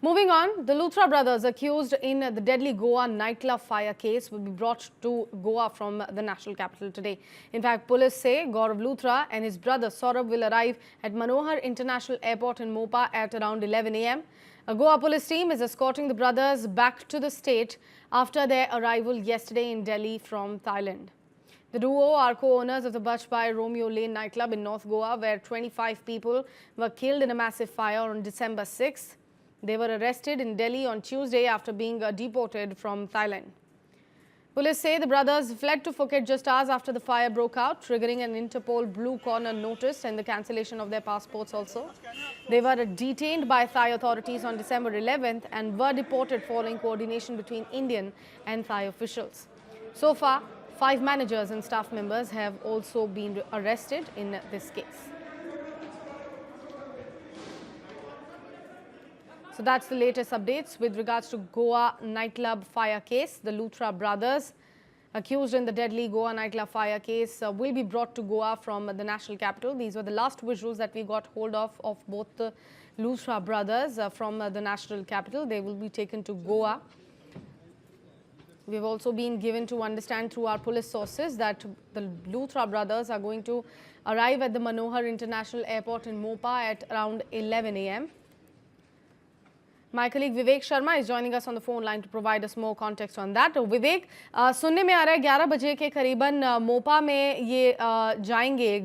Moving on, the Luthra brothers accused in the deadly Goa nightclub fire case will be brought to Goa from the national capital today. In fact, police say Gaurav Luthra and his brother Saurabh will arrive at Manohar International Airport in Mopa at around 11 a.m. A Goa police team is escorting the brothers back to the state after their arrival yesterday in Delhi from Thailand. The duo are co-owners of the Bachpai Romeo Lane nightclub in North Goa, where 25 people were killed in a massive fire on December 6th. They were arrested in Delhi on Tuesday after being deported from Thailand. Police say the brothers fled to Phuket just hours after the fire broke out, triggering an Interpol Blue Corner notice and the cancellation of their passports also. They were detained by Thai authorities on December 11th and were deported following coordination between Indian and Thai officials. So far, 5 managers and staff members have also been arrested in this case. So that's the latest updates with regards to Goa nightclub fire case. The Luthra brothers accused in the deadly Goa nightclub fire case will be brought to Goa from the national capital. These were the last visuals that we got hold of both the Luthra brothers from the national capital. They will be taken to Goa. We've also been given to understand through our police sources that the Luthra brothers are going to arrive at the Manohar International Airport in Mopa at around 11 a.m. My colleague Vivek Sharma is joining us on the phone line to provide us more context on that. Vivek, सुनने में आ रहा है 11 बजे के करीबन मोपा में ये जाएंगे,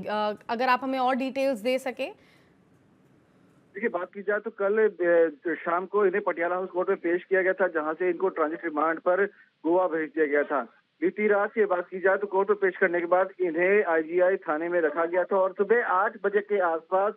अगर आप हमें और डिटेल्स दे सके। देखिए, बात की जाए तो कल शाम को इन्हें पटियाला हाउस कोर्ट में पेश किया गया था, जहां से इनको ट्रांजिट रिमांड पर गोवा भेज दिया गया था। बीती रात की बात की जाए तो कोर्ट में पेश करने के बाद इन्हें आईजीआई थाने में रखा गया था और सुबह 8 बजे के आसपास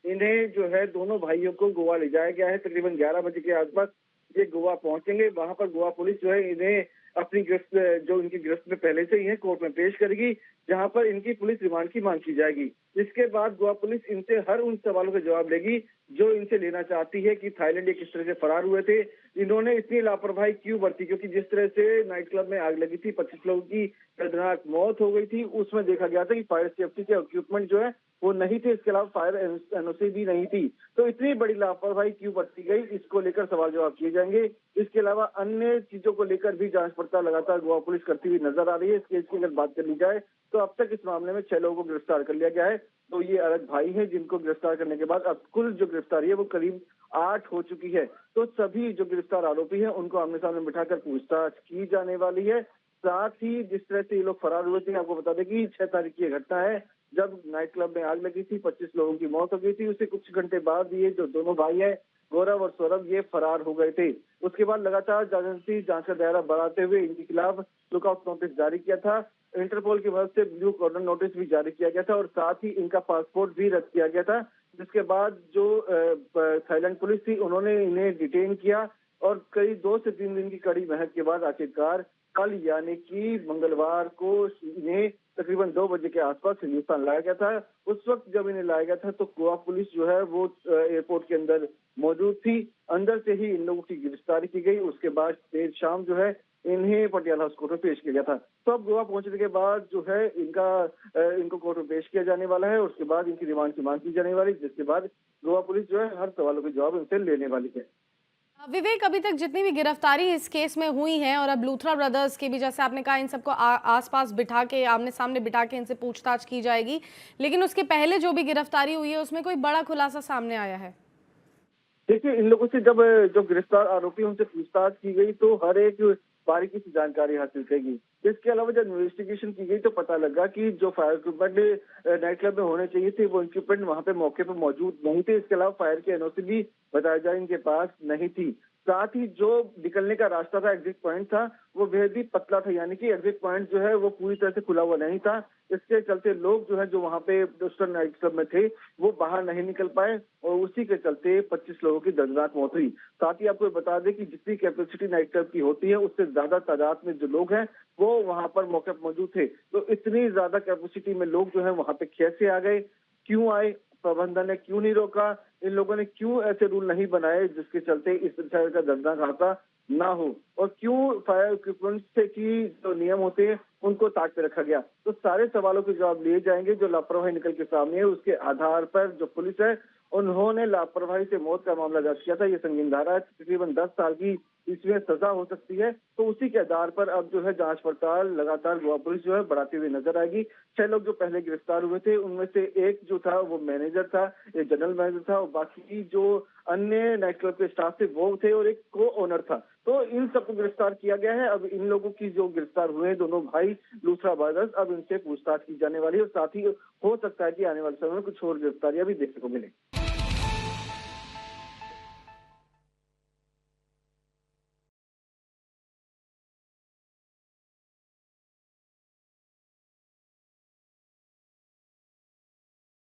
इन्हें जो है दोनों भाइयों को गोवा ले जाया गया है। तकरीबन 11 बजे के आसपास ये गोवा पहुंचेंगे। वहां पर गोवा पुलिस जो है इन्हें अपनी गिरफ्त जो इनकी गिरफ्त में पहले से ही है कोर्ट में पेश करेगी, जहां पर इनकी पुलिस रिमांड की मांग की जाएगी। इसके बाद गोवा पुलिस इनसे हर उन सवालों के जवाब लेगी जो इनसे लेना चाहती है कि थाईलैंड ये किस तरह से फरार हुए थे, इन्होंने इतनी लापरवाही क्यों बरती, क्योंकि जिस तरह से नाइट क्लब में आग लगी थी, 25 लोगों की दर्दनाक मौत हो गई थी, उसमें देखा गया था कि फायर सेफ्टी के इक्विपमेंट जो है वो नहीं थे, इसके अलावा फायर एनओसी भी नहीं थी। तो इतनी बड़ी लापरवाही क्यों बरती गई, इसको लेकर सवाल जवाब किए जाएंगे। इसके अलावा अन्य चीजों को लेकर भी जांच पड़ताल लगातार गोवा पुलिस करती हुई नजर आ रही है। इस केस की अगर बात कर ली जाए तो अब तक इस मामले में 6 लोगों को गिरफ्तार कर लिया गया है। तो ये अलग भाई हैं जिनको गिरफ्तार करने के बाद अब कुल जो गिरफ्तारी है वो करीब 8 हो चुकी है। तो सभी जो गिरफ्तार आरोपी हैं उनको आमने सामने बिठाकर पूछताछ की जाने वाली है। साथ ही जिस तरह से ये लोग फरार हुए थे, आपको बता दें कि 6 तारीख की घटना है जब नाइट क्लब में आग लगी थी, 25 लोगों की मौत हो गई थी। उससे कुछ घंटे बाद ये जो दोनों भाई हैं गौरव और सौरभ ये फरार हो गए थे। उसके बाद लगातार जांच का दायरा बढ़ाते हुए इनके खिलाफ लुकआउट नोटिस जारी किया था। इंटरपोल की मदद से ब्लू कॉर्नर नोटिस भी जारी किया गया था और साथ ही इनका पासपोर्ट भी रद्द किया गया था। जिसके बाद जो थाईलैंड पुलिस थी उन्होंने इन्हें डिटेन किया और करीब 2 से 3 दिन की कड़ी मेहनत के बाद आखिरकार कल यानी कि मंगलवार को इन्हें तकरीबन 2 बजे के आसपास हिंदुस्तान लाया गया था। उस वक्त जब इन्हें लाया गया था तो गोवा पुलिस जो है वो एयरपोर्ट के अंदर मौजूद थी। अंदर से ही इन लोगों की गिरफ्तारी की गई। उसके बाद देर शाम जो है इन्हें पटियाला हाउस कोर्ट में पेश किया गया था। तो अब गोवा पहुंचने के बाद जो है इनको कोर्ट में पेश किया जाने वाला है। उसके बाद इनकी रिमांड की मांग की जाने वाली, जिसके बाद गोवा पुलिस जो है हर सवालों के जवाब इनसे लेने वाली है। विवेक, अभी तक जितनी भी गिरफ्तारी इस केस में हुई हैं और अब लूथरा ब्रदर्स के भी, जैसे आपने कहा, इन सबको आसपास बिठा के, आमने सामने बिठा के इनसे पूछताछ की जाएगी, लेकिन उसके पहले जो भी गिरफ्तारी हुई है उसमें कोई बड़ा खुलासा सामने आया है? देखिए, इन लोगों से जब जो गिरफ्तार आरोपी उनसे पूछताछ की गई तो हर एक बारीकी से जानकारी हासिल करेगी। इसके अलावा जब इन्वेस्टिगेशन की गई तो पता लगा कि जो फायर इक्विपमेंट नाइट क्लब में होने चाहिए थे वो इक्विपमेंट वहां पे मौके पर मौजूद नहीं थे। इसके अलावा फायर की एनओसी भी बताया जाए इनके पास नहीं थी। साथ ही जो निकलने का रास्ता था, एग्जिट पॉइंट था, वो बेहद ही पतला था, यानी कि एग्जिट पॉइंट जो है वो पूरी तरह से खुला हुआ नहीं था। इसके चलते लोग जो है जो वहां पे नाइट क्लब में थे वो बाहर नहीं निकल पाए और उसी के चलते 25 लोगों की दर्दनाक मौत हुई। साथ ही आपको बता दें कि जितनी कैपेसिटी नाइट क्लब की होती है उससे ज्यादा तादाद में जो लोग हैं वो वहां पर मौके पर मौजूद थे। तो इतनी ज्यादा कैपेसिटी में लोग जो है वहां पे कैसे आ गए, क्यों आए, प्रबंधन ने क्यों नहीं रोका, इन लोगों ने क्यों ऐसे रूल नहीं बनाए जिसके चलते इस तरह का दर्दनाक हादसा ना हो, और क्यों फायर इक्विपमेंट से की जो नियम होते हैं उनको ताक पे रखा गया। तो सारे सवालों के जवाब लिए जाएंगे। जो लापरवाही निकल के सामने है उसके आधार पर जो पुलिस है उन्होंने लापरवाही से मौत का मामला दर्ज किया था। ये संगीन धारा है, तकरीबन 10 साल की इसमें सजा हो सकती है। तो उसी के आधार पर अब जो है जांच पड़ताल लगातार गोवा पुलिस जो है बढ़ाती हुई नजर आएगी। 6 लोग जो पहले गिरफ्तार हुए थे उनमें से एक जो था वो मैनेजर था, एक जनरल मैनेजर था और बाकी जो अन्य नाइट क्लब के स्टाफ थे वो थे और एक को ओनर था। तो इन सबको गिरफ्तार किया गया है। अब इन लोगों की जो गिरफ्तार हुए हैं दोनों भाई लूथरा ब्रदर्स, अब इनसे पूछताछ की जाने वाली है और साथ ही हो सकता है कि आने वाले समय में कुछ और गिरफ्तारियां भी देखने को मिले।